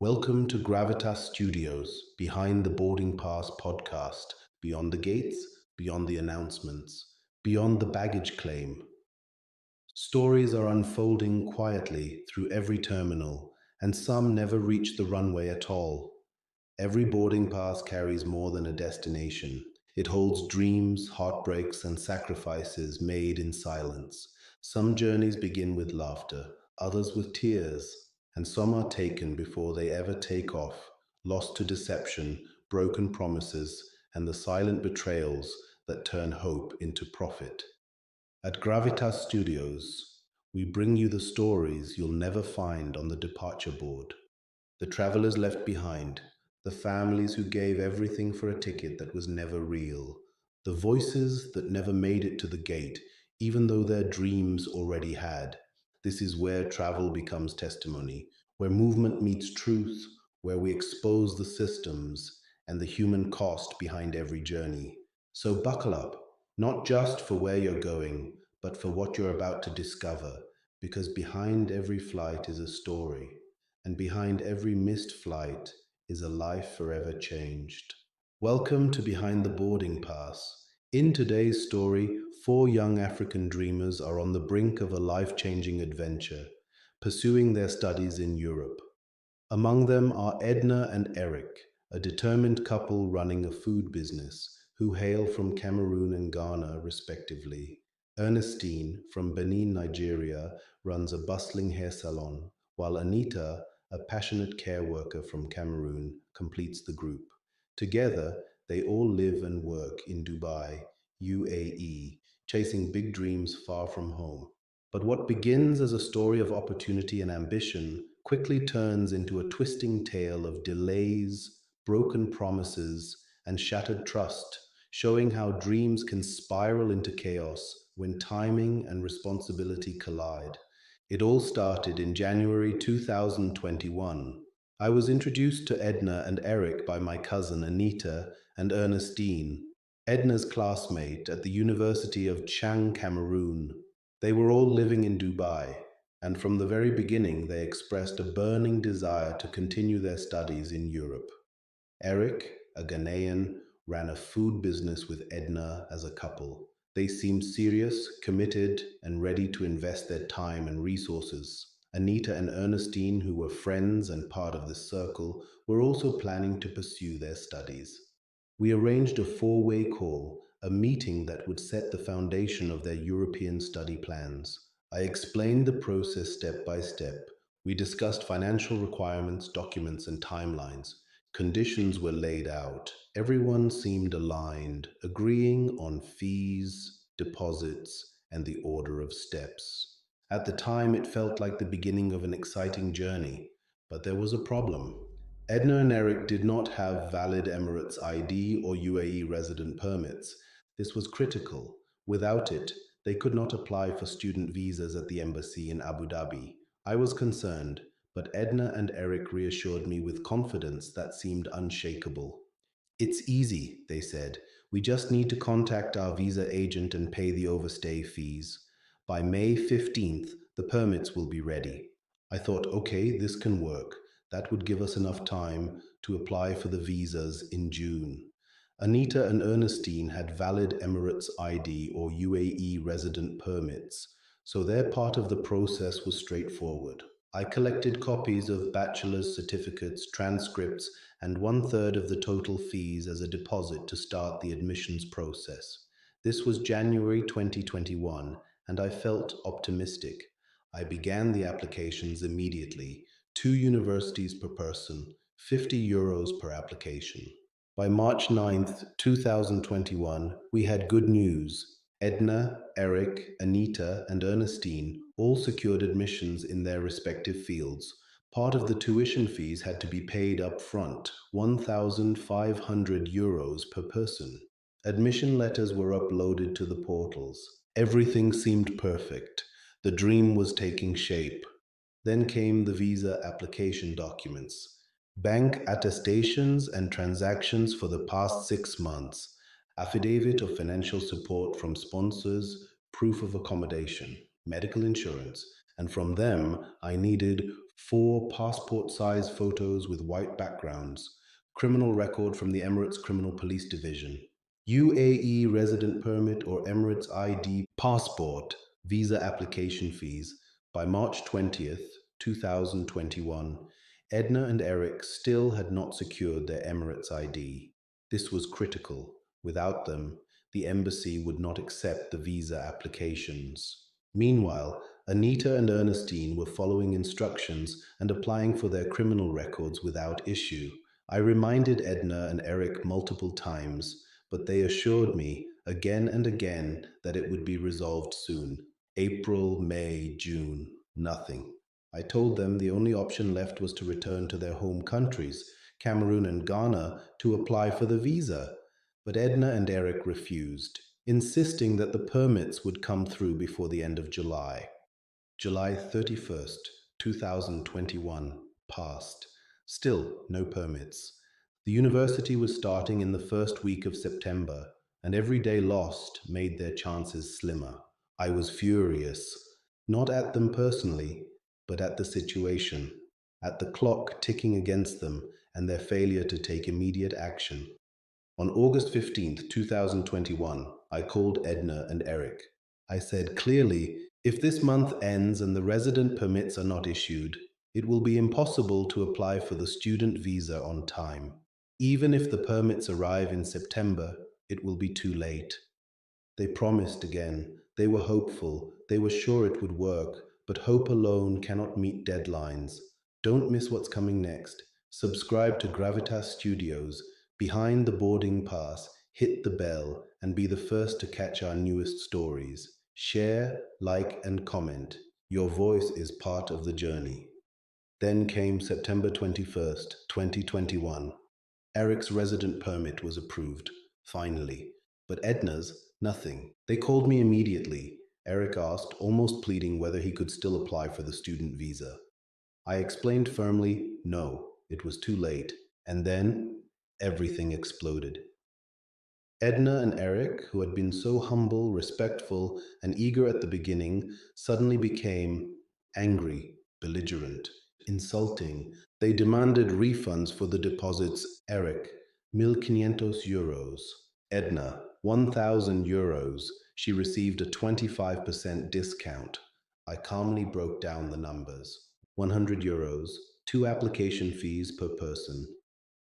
Welcome to Gravitas Studios, Behind the Boarding Pass podcast, beyond the gates, beyond the announcements, beyond the baggage claim. Stories are unfolding quietly through every terminal, and some never reach the runway at all. Every boarding pass carries more than a destination. It holds dreams, heartbreaks, and sacrifices made in silence. Some journeys begin with laughter, others with tears, and some are taken before they ever take off, lost to deception, broken promises, and the silent betrayals that turn hope into profit. At Gravitas Studios, we bring you the stories you'll never find on the departure board. The travelers left behind, the families who gave everything for a ticket that was never real, the voices that never made it to the gate, even though their dreams already had. This is where travel becomes testimony, where movement meets truth, where we expose the systems and the human cost behind every journey. So buckle up, not just for where you're going, but for what you're about to discover, because behind every flight is a story, and behind every missed flight is a life forever changed. Welcome to Behind the Boarding Pass. In today's story, four young African dreamers are on the brink of a life changing adventure, pursuing their studies in Europe. Among them are Edna and Eric, a determined couple running a food business, who hail from Cameroon and Ghana, respectively. Ernestine, from Benin, Nigeria, runs a bustling hair salon, while Anita, a passionate care worker from Cameroon, completes the group. Together, they all live and work in Dubai, UAE, chasing big dreams far from home. But what begins as a story of opportunity and ambition quickly turns into a twisting tale of delays, broken promises, and shattered trust, showing how dreams can spiral into chaos when timing and responsibility collide. It all started in January 2021. I was introduced to Edna and Eric by my cousin Anita and Ernestine, Edna's classmate at the University of Chang, Cameroon. They were all living in Dubai, and from the very beginning they expressed a burning desire to continue their studies in Europe. Eric, a Ghanaian, ran a food business with Edna as a couple. They seemed serious, committed, and ready to invest their time and resources. Anita and Ernestine, who were friends and part of this circle, were also planning to pursue their studies. We arranged a four-way call, a meeting that would set the foundation of their European study plans. I explained the process step by step. We discussed financial requirements, documents, and timelines. Conditions were laid out. Everyone seemed aligned, agreeing on fees, deposits, and the order of steps. At the time, it felt like the beginning of an exciting journey, but there was a problem. Edna and Eric did not have valid Emirates ID or UAE resident permits. This was critical. Without it, they could not apply for student visas at the embassy in Abu Dhabi. I was concerned, but Edna and Eric reassured me with confidence that seemed unshakable. It's easy, they said. We just need to contact our visa agent and pay the overstay fees. By May 15th, the permits will be ready. I thought, okay, this can work. That would give us enough time to apply for the visas in June. Anita and Ernestine had valid Emirates ID or UAE resident permits, so their part of the process was straightforward. I collected copies of bachelor's certificates, transcripts, and one-third of the total fees as a deposit to start the admissions process. This was January 2021, and I felt optimistic. I began the applications immediately, two universities per person, €50 per application. By March 9th, 2021, we had good news. Edna, Eric, Anita, and Ernestine all secured admissions in their respective fields. Part of the tuition fees had to be paid up front, €1,500 per person. Admission letters were uploaded to the portals. Everything seemed perfect. The dream was taking shape. Then came the visa application documents, bank attestations and transactions for the past 6 months, affidavit of financial support from sponsors, proof of accommodation, medical insurance, and from them I needed 4 passport-size photos with white backgrounds, criminal record from the Emirates Criminal Police Division, UAE resident permit or Emirates ID passport, visa application fees. By March 20th, 2021, Edna and Eric still had not secured their Emirates ID. This was critical. Without them, the embassy would not accept the visa applications. Meanwhile, Anita and Ernestine were following instructions and applying for their criminal records without issue. I reminded Edna and Eric multiple times, but they assured me again and again that it would be resolved soon. April, May, June, nothing. I told them the only option left was to return to their home countries, Cameroon and Ghana, to apply for the visa. But Edna and Eric refused, insisting that the permits would come through before the end of July. July 31st, 2021 passed. Still no permits. The university was starting in the first week of September, and every day lost made their chances slimmer. I was furious, not at them personally, but at the situation, at the clock ticking against them and their failure to take immediate action. On August 15th, 2021, I called Edna and Eric. I said clearly, if this month ends and the resident permits are not issued, it will be impossible to apply for the student visa on time. Even if the permits arrive in September, it will be too late. They promised again. They were hopeful. They were sure it would work. But hope alone cannot meet deadlines. Don't miss what's coming next. Subscribe to Gravitas Studios. Behind the boarding pass, hit the bell and be the first to catch our newest stories. Share, like, and comment. Your voice is part of the journey. Then came September 21st, 2021. Eric's resident permit was approved, finally. But Edna's, nothing. They called me immediately. Eric asked, almost pleading whether he could still apply for the student visa. I explained firmly, no, it was too late. And then everything exploded. Edna and Eric, who had been so humble, respectful, and eager at the beginning, suddenly became angry, belligerent, insulting. They demanded refunds for the deposits. Eric, 1,500 euros. Edna, 1,000 euros. She received a 25% discount. I calmly broke down the numbers. 100 euros, 2 application fees per person.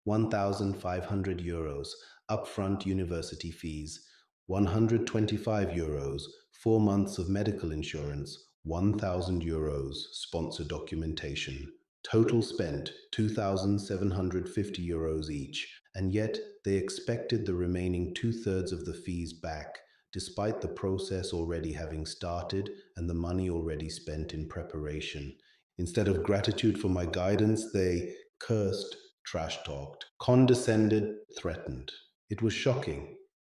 1,500 euros, upfront university fees. 125 euros, 4 months of medical insurance. 1,000 euros, sponsor documentation. Total spent 2,750 euros each, and yet they expected the remaining two-thirds of the fees back, despite the process already having started and the money already spent in preparation. Instead of gratitude for my guidance, they cursed, trash talked, condescended, threatened. It was shocking.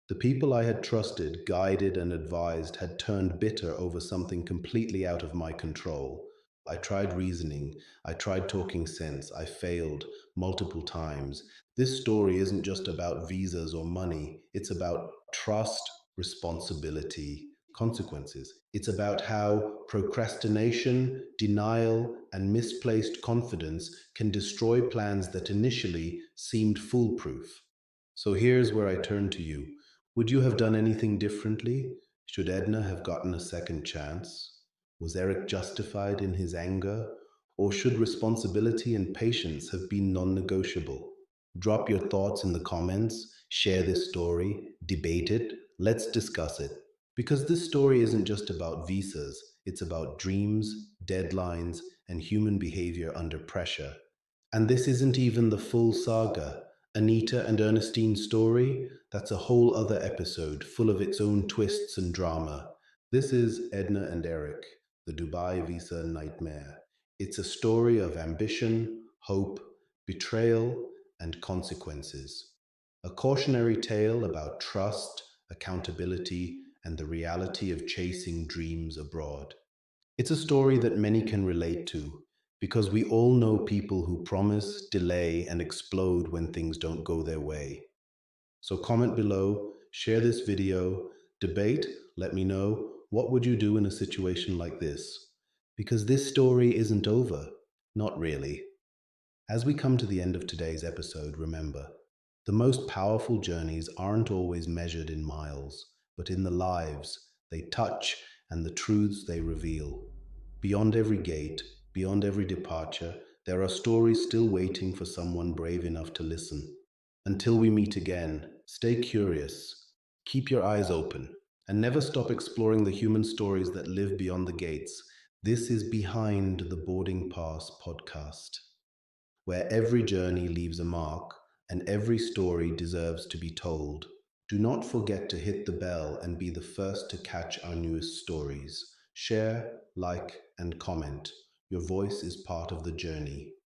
The people I had trusted, guided, and advised had turned bitter over something completely out of my control. I tried reasoning, I tried talking sense, I failed multiple times. This story isn't just about visas or money, it's about trust, responsibility, consequences. It's about how procrastination, denial, and misplaced confidence can destroy plans that initially seemed foolproof. So here's where I turn to you. Would you have done anything differently? Should Edna have gotten a second chance? Was Eric justified in his anger? Or should responsibility and patience have been non negotiable? Drop your thoughts in the comments, share this story, debate it, let's discuss it. Because this story isn't just about visas, it's about dreams, deadlines, and human behavior under pressure. And this isn't even the full saga. Anita and Ernestine's story, that's a whole other episode full of its own twists and drama. This is Edna and Eric, the Dubai visa nightmare. It's a story of ambition, hope, betrayal, and consequences. A cautionary tale about trust, accountability, and the reality of chasing dreams abroad. It's a story that many can relate to because we all know people who promise, delay, and explode when things don't go their way. So comment below, share this video, debate, let me know what would you do in a situation like this? Because this story isn't over. Not really. As we come to the end of today's episode, remember, the most powerful journeys aren't always measured in miles, but in the lives they touch and the truths they reveal. Beyond every gate, beyond every departure, there are stories still waiting for someone brave enough to listen. Until we meet again, stay curious, keep your eyes open, and never stop exploring the human stories that live beyond the gates. This is Behind the Boarding Pass podcast, where every journey leaves a mark and every story deserves to be told. Do not forget to hit the bell and be the first to catch our newest stories. Share, like, and comment. Your voice is part of the journey.